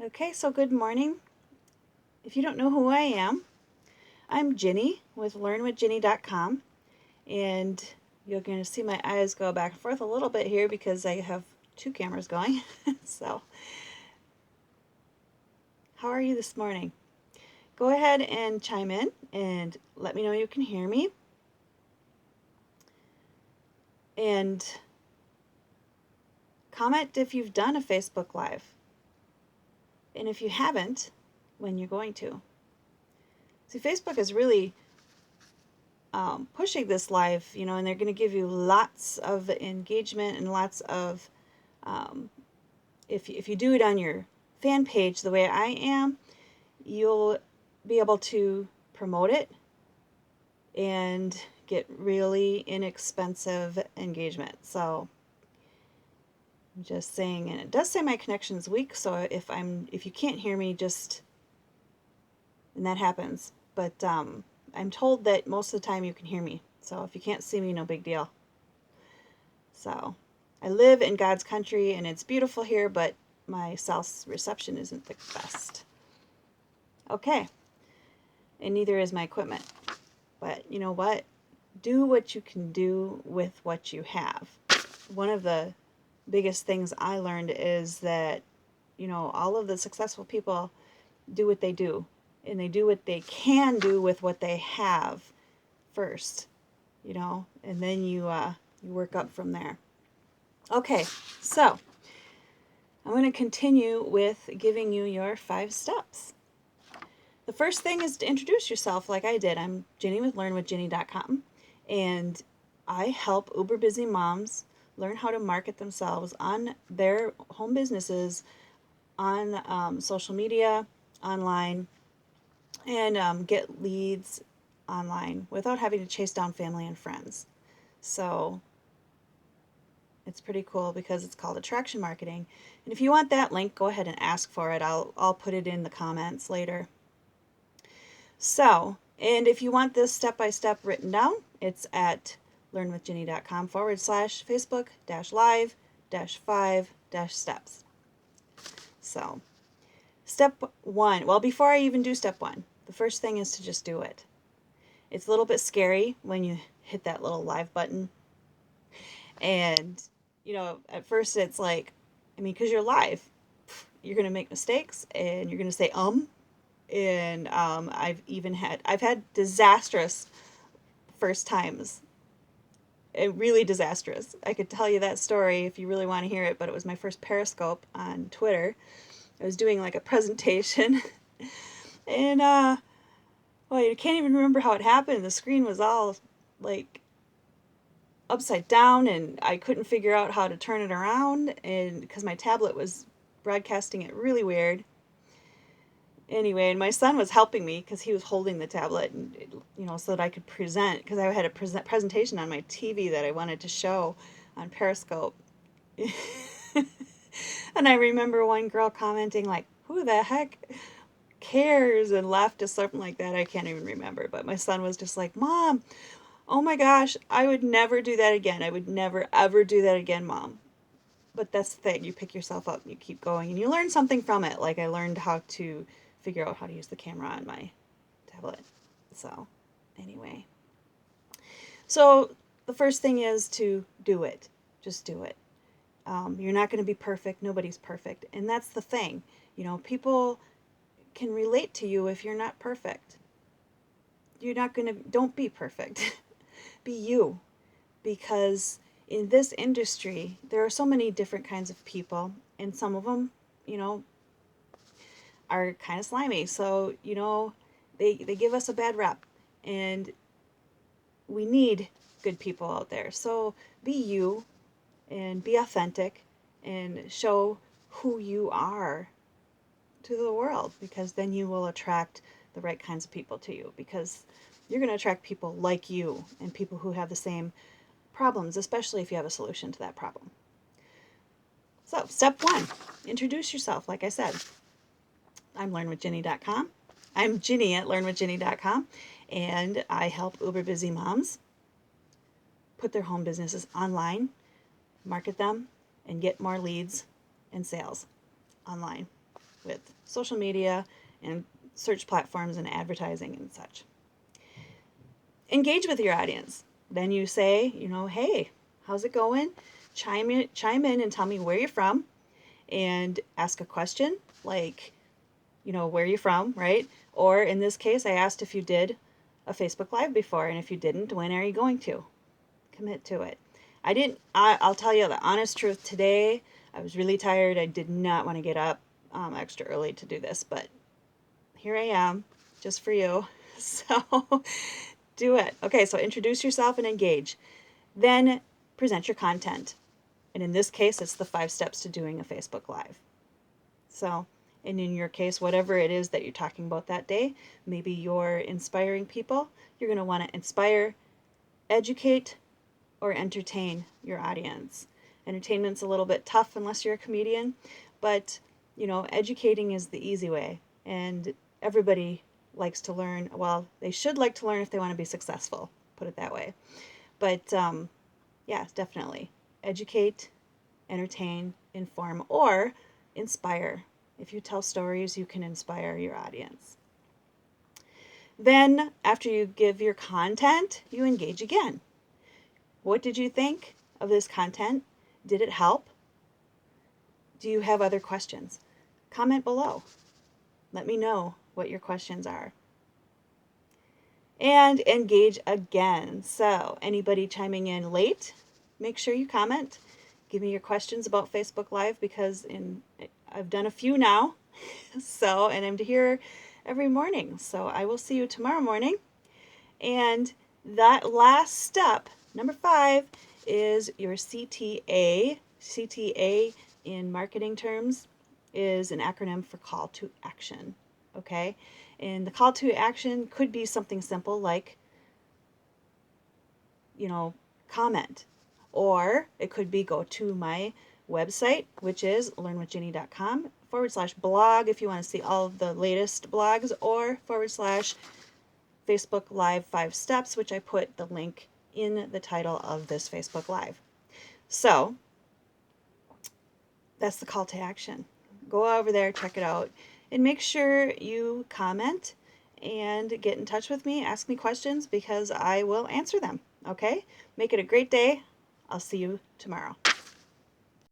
Okay, so good morning. If you don't know who I am, I'm Ginny with learnwithginny.com, and you're going to see my eyes go back and forth a little bit here because I have two cameras going. So, how are you this morning? Go ahead and chime in and let me know you can hear me. And comment if you've done a Facebook Live. And if you haven't, when you're going to. See, Facebook is really pushing this live, and they're going to give you lots of engagement and lots of, if you do it on your fan page the way I am, you'll be able to promote it and get really inexpensive engagement. So I'm just saying, and it does say my connection's weak, so if you can't hear me, and that happens. But I'm told that most of the time you can hear me. So if you can't see me, no big deal. So I live in God's country and it's beautiful here, but my cell reception isn't the best. Okay. And neither is my equipment. But you know what? Do what you can do with what you have. One of the biggest things I learned is that, all of the successful people do what they do. And they do what they can do with what they have first, and then you work up from there. Okay, so I'm going to continue with giving you your 5 steps. The first thing is to introduce yourself like I did. I'm Ginny with learnwithginny.com, and I help uber busy moms learn how to market themselves on their home businesses on social media, online, and get leads online without having to chase down family and friends. So it's pretty cool because it's called attraction marketing. And if you want that link, go ahead and ask for it. I'll put it in the comments later. So, and if you want this step-by-step written down, it's at learnwithginny.com/Facebook-live-5-steps. So, step 1. Well, before I even do step 1, the first thing is to just do it. It's a little bit scary when you hit that little live button. And, at first it's like, because you're live, you're going to make mistakes and you're going to say, and I've had disastrous first times. Really disastrous. I could tell you that story if you really want to hear it, but it was my first Periscope on Twitter. I was doing like a presentation and, I can't even remember how it happened. The screen was all like upside down and I couldn't figure out how to turn it around, and because my tablet was broadcasting it really weird. Anyway, and my son was helping me because he was holding the tablet, and so that I could present, because I had a presentation on my TV that I wanted to show on Periscope. And I remember one girl commenting like, who the heck cares, and laughed or something like that. I can't even remember, but my son was just like, Mom, oh my gosh, I would never do that again. I would never ever do that again, Mom. But that's the thing, you pick yourself up and you keep going and you learn something from it. Like I learned how to figure out how to use the camera on my tablet. So anyway, so the first thing is to do it. Just do it. You're not going to be perfect. Nobody's perfect. And that's the thing. People can relate to you if you're not perfect. Don't be perfect. Be you. Because in this industry, there are so many different kinds of people, and some of them, are kind of slimy. So, they give us a bad rep, and we need good people out there. So be you and be authentic and show who you are to the world, because then you will attract the right kinds of people to you, because you're going to attract people like you and people who have the same problems, especially if you have a solution to that problem. So, step 1, introduce yourself. Like I said, I'm learnwithginny.com. I'm Ginny at learnwithginny.com, and I help uber busy moms put their home businesses online, market them, and get more leads and sales online. with social media and search platforms and advertising and such. Engage with your audience. Then you say, hey, how's it going? Chime in and tell me where you're from, and ask a question like, where are you from, right? Or in this case, I asked if you did a Facebook Live before, and if you didn't, when are you going to? Commit to it. I'll tell you the honest truth. Today, I was really tired. I did not want to get up extra early to do this, but here I am, just for you. So do it. Okay, so introduce yourself and engage. Then present your content. And in this case, it's the 5 steps to doing a Facebook Live. So, and in your case, whatever it is that you're talking about that day, maybe you're inspiring people. You're going to want to inspire, educate, or entertain your audience. Entertainment's a little bit tough unless you're a comedian, but educating is the easy way, and everybody likes to learn. Well, they should like to learn if they want to be successful, put it that way. But yeah, definitely educate, entertain, inform, or inspire. If you tell stories, you can inspire your audience. Then, after you give your content, you engage again. What did you think of this content? Did it help? Do you have other questions? Comment below. Let me know what your questions are. And engage again. So, anybody chiming in late, make sure you comment. Give me your questions about Facebook Live, because I've done a few now. So, and I'm here every morning. So I will see you tomorrow morning. And that last step, number 5, is your CTA. CTA in marketing terms is an acronym for call to action. Okay? And the call to action could be something simple like, comment. Or it could be go to my website, which is learnwithginny.com/blog if you want to see all of the latest blogs, or / Facebook Live 5 steps, which I put the link in the title of this Facebook Live. So that's the call to action. Go over there, check it out, and make sure you comment and get in touch with me. Ask me questions, because I will answer them. Okay? Make it a great day. I'll see you tomorrow.